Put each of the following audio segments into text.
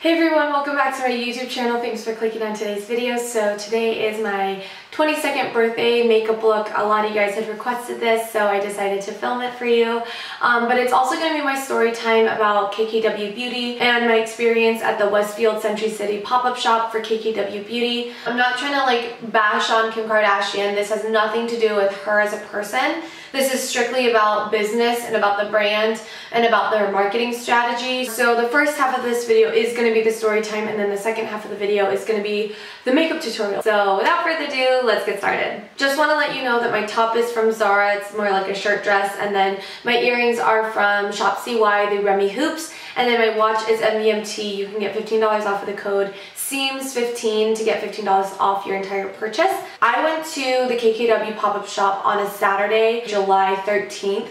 Hey everyone, welcome back to my YouTube channel. Thanks for clicking on today's video. So today is my 22nd birthday makeup look. A lot of you guys had requested this, so I decided to film it for you. But it's also going to be my story time about KKW Beauty and my experience at the Westfield Century City pop-up shop for KKW Beauty. I'm not trying to like bash on Kim Kardashian. This has nothing to do with her as a person. This is strictly about business and about the brand and about their marketing strategy. So the first half of this video is going to be the story time, and then the second half of the video is going to be the makeup tutorial. So without further ado, let's get started. Just want to let you know that my top is from Zara. It's more like a shirt dress, and then my earrings are from Shop CY, the Remy hoops, and then my watch is MVMT. You can get $15 off with the code SEAMS15 to get $15 off your entire purchase. I went to the KKW pop-up shop on a Saturday, July 13th,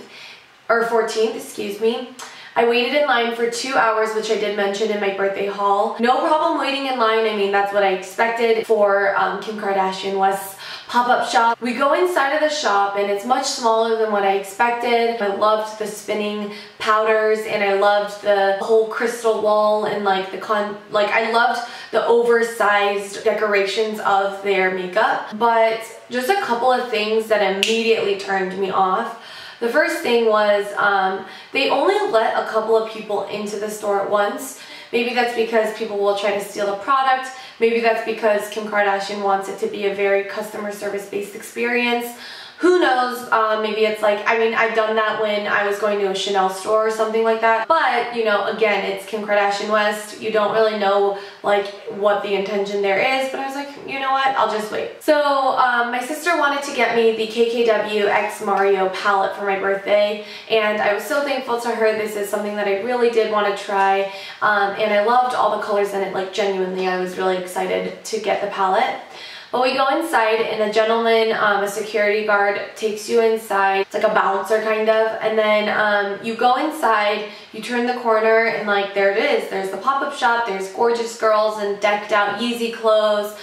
or 14th, excuse me. I waited in line for 2 hours, which I did mention in my birthday haul. No problem waiting in line. I mean, that's what I expected for Kim Kardashian West's pop-up shop. We go inside of the shop and it's much smaller than what I expected. I loved the spinning powders and I loved the whole crystal wall and like I loved the oversized decorations of their makeup. But just a couple of things that immediately turned me off. The first thing was they only let a couple of people into the store at once. Maybe that's because people will try to steal the product. Maybe that's because Kim Kardashian wants it to be a very customer service based experience. Who knows, maybe it's like, I mean, I've done that when I was going to a Chanel store or something like that. But, you know, again, it's Kim Kardashian West. You don't really know, like, what the intention there is. But I was like, you know what, I'll just wait. So, my sister wanted to get me the KKW X Mario palette for my birthday. And I was so thankful to her. This is something that I really did want to try. And I loved all the colors in it. Like, genuinely, I was really excited to get the palette. But we go inside and a gentleman, a security guard, takes you inside. It's like a bouncer kind of. And then you go inside, you turn the corner and like there it is. There's the pop-up shop, there's gorgeous girls in decked out Yeezy clothes,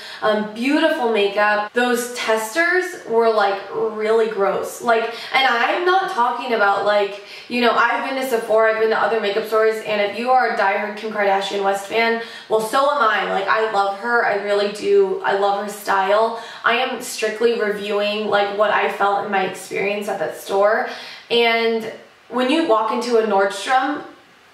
beautiful makeup. Those testers were like really gross. Like, and I'm not talking about like, you know, I've been to Sephora, I've been to other makeup stores, and if you are a diehard Kim Kardashian West fan, well, so am I. Like, I love her, I really do. I love her style. I am strictly reviewing like what I felt in my experience at that store. And when you walk into a Nordstrom,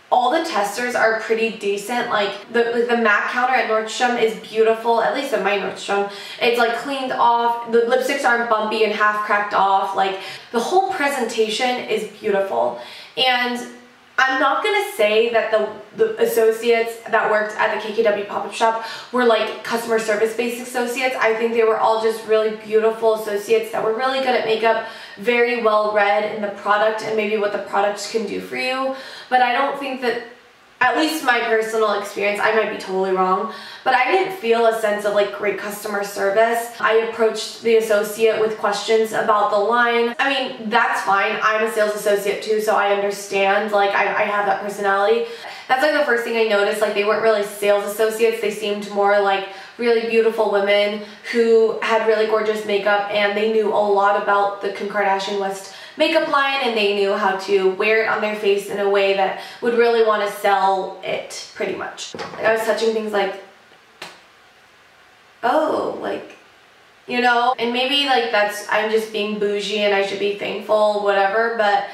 all the testers are pretty decent. Like the MAC counter at Nordstrom is beautiful, at least at my Nordstrom. It's like cleaned off, the lipsticks aren't bumpy and half cracked off. Like the whole presentation is beautiful. And I'm not gonna say that the associates that worked at the KKW pop-up shop were like customer service based associates. I think they were all just really beautiful associates that were really good at makeup, very well read in the product and maybe what the product can do for you. But I don't think that, at least my personal experience, I might be totally wrong, but I didn't feel a sense of like great customer service. I approached the associate with questions about the line. I mean, that's fine. I'm a sales associate too, so I understand. Like, I have that personality. That's like the first thing I noticed. Like, they weren't really sales associates. They seemed more like really beautiful women who had really gorgeous makeup, and they knew a lot about the Kim Kardashian West makeup line, and they knew how to wear it on their face in a way that would really want to sell it, pretty much. Like, I was touching things like, oh, like, you know, and maybe like that's, I'm just being bougie and I should be thankful, whatever, but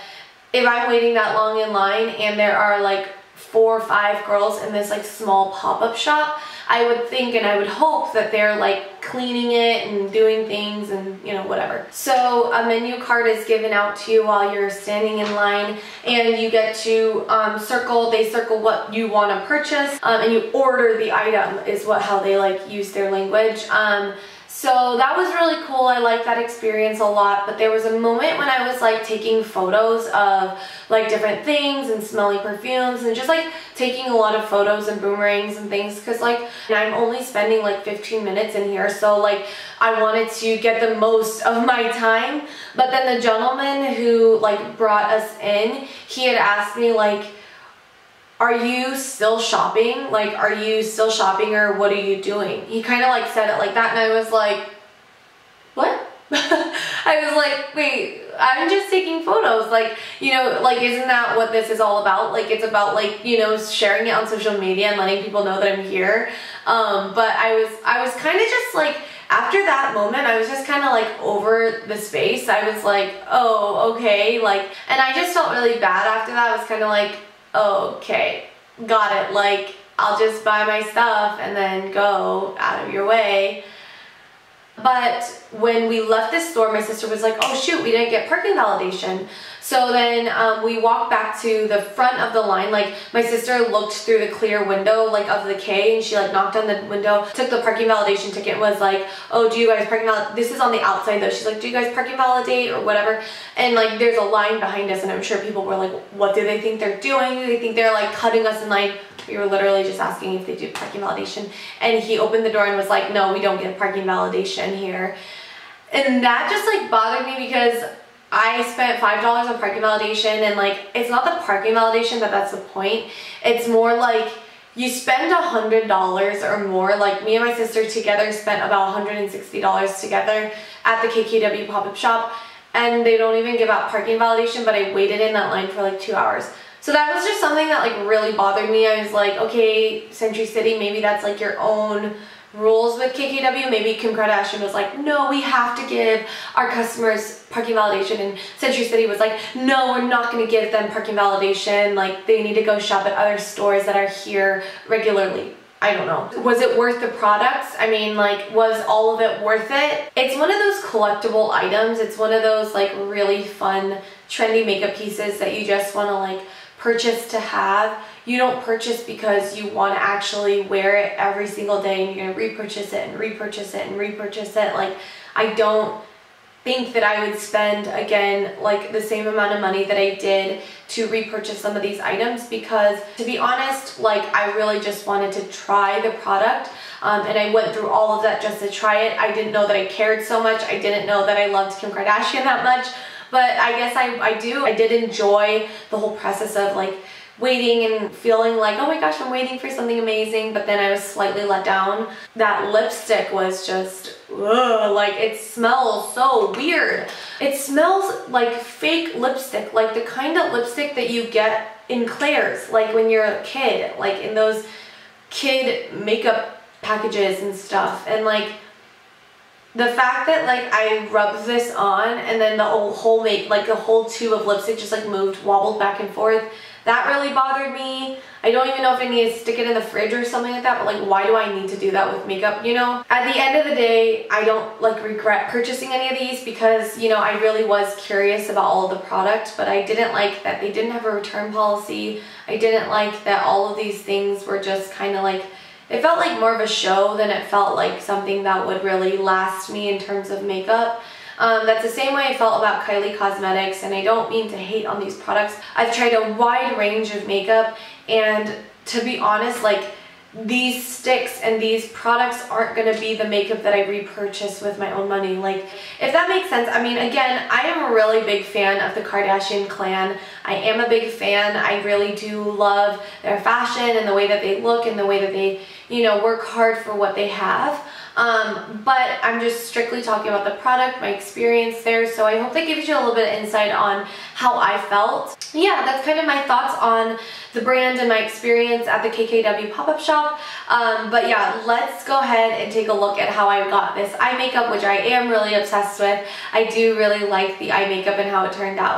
if I'm waiting that long in line and there are like 4 or 5 girls in this like small pop-up shop, I would think and I would hope that they're like cleaning it and doing things and, you know, whatever. So a menu card is given out to you while you're standing in line, and you get to they circle what you want to purchase, and you order the item is how they like use their language. So that was really cool. I liked that experience a lot, but there was a moment when I was like taking photos of like different things and smelling perfumes and just like taking a lot of photos and boomerangs and things, because like I'm only spending like 15 minutes in here, so like I wanted to get the most of my time. But then the gentleman who like brought us in, he had asked me like, are you still shopping? Like, are you still shopping or what are you doing? He kind of like said it like that, and I was like, what? I was like, wait, I'm just taking photos. Like, you know, like, isn't that what this is all about? Like, it's about, like, you know, sharing it on social media and letting people know that I'm here. But I was kind of just like, after that moment, I was just kind of like over the space. I was like, oh, okay. Like, and I just felt really bad after that. I was kind of like, oh, okay, got it. Like, I'll just buy my stuff and then go out of your way. But when we left this store, my sister was like, oh shoot, we didn't get parking validation. So then we walked back to the front of the line. Like, my sister looked through the clear window, like, of the K, and she like knocked on the window, took the parking validation ticket, and was like, oh, do you guys parking validate? This is on the outside though. She's like, do you guys parking validate or whatever? And like, there's a line behind us, and I'm sure people were like, what do they think they're doing? Do they think they're like cutting us in line? We were literally just asking if they do parking validation. And he opened the door and was like, no, we don't get parking validation here. And that just like bothered me, because I spent $5 on parking validation, and like, it's not the parking validation that's the point. It's more like, you spend $100 or more. Like, me and my sister together spent about $160 together at the KKW pop-up shop, and they don't even give out parking validation, but I waited in that line for like 2 hours. So that was just something that like really bothered me. I was like, okay, Century City, maybe that's like your own rules with KKW. Maybe Kim Kardashian was like, no, we have to give our customers parking validation, and Century City was like, no, we're not going to give them parking validation. Like, they need to go shop at other stores that are here regularly. I don't know. Was it worth the products? I mean, like, was all of it worth it? It's one of those collectible items. It's one of those like really fun, trendy makeup pieces that you just want to like purchase to have. You don't purchase because you want to actually wear it every single day, and you're going to repurchase it and repurchase it and repurchase it. Like, I don't think that I would spend, again, like the same amount of money that I did to repurchase some of these items, because to be honest, like, I really just wanted to try the product, and I went through all of that just to try it. I didn't know that I cared so much. I didn't know that I loved Kim Kardashian that much. But I guess I did enjoy the whole process of like waiting and feeling like, oh my gosh, I'm waiting for something amazing, but then I was slightly let down. That lipstick was just, ugh, like, it smells so weird. It smells like fake lipstick, like the kind of lipstick that you get in Claire's, like when you're a kid, like in those kid makeup packages and stuff. And like, the fact that like I rubbed this on and then the whole tube of lipstick just like wobbled back and forth, that really bothered me. I don't even know if I need to stick it in the fridge or something like that, but like, why do I need to do that with makeup, you know? At the end of the day, I don't like regret purchasing any of these, because, you know, I really was curious about all of the product, but I didn't like that they didn't have a return policy. I didn't like that all of these things were just kind of like, it felt like more of a show than it felt like something that would really last me in terms of makeup. That's the same way I felt about Kylie Cosmetics, and I don't mean to hate on these products. I've tried a wide range of makeup, and to be honest, like, these sticks and these products aren't going to be the makeup that I repurchase with my own money. Like, if that makes sense. I mean, again, I am a really big fan of the Kardashian clan. I am a big fan. I really do love their fashion and the way that they look and the way that they, you know, work hard for what they have. But I'm just strictly talking about the product, my experience there. So I hope that gives you a little bit of insight on how I felt. Yeah, that's kind of my thoughts on the brand and my experience at the KKW pop-up shop. But yeah, let's go ahead and take a look at how I got this eye makeup, which I am really obsessed with. I do really like the eye makeup and how it turned out.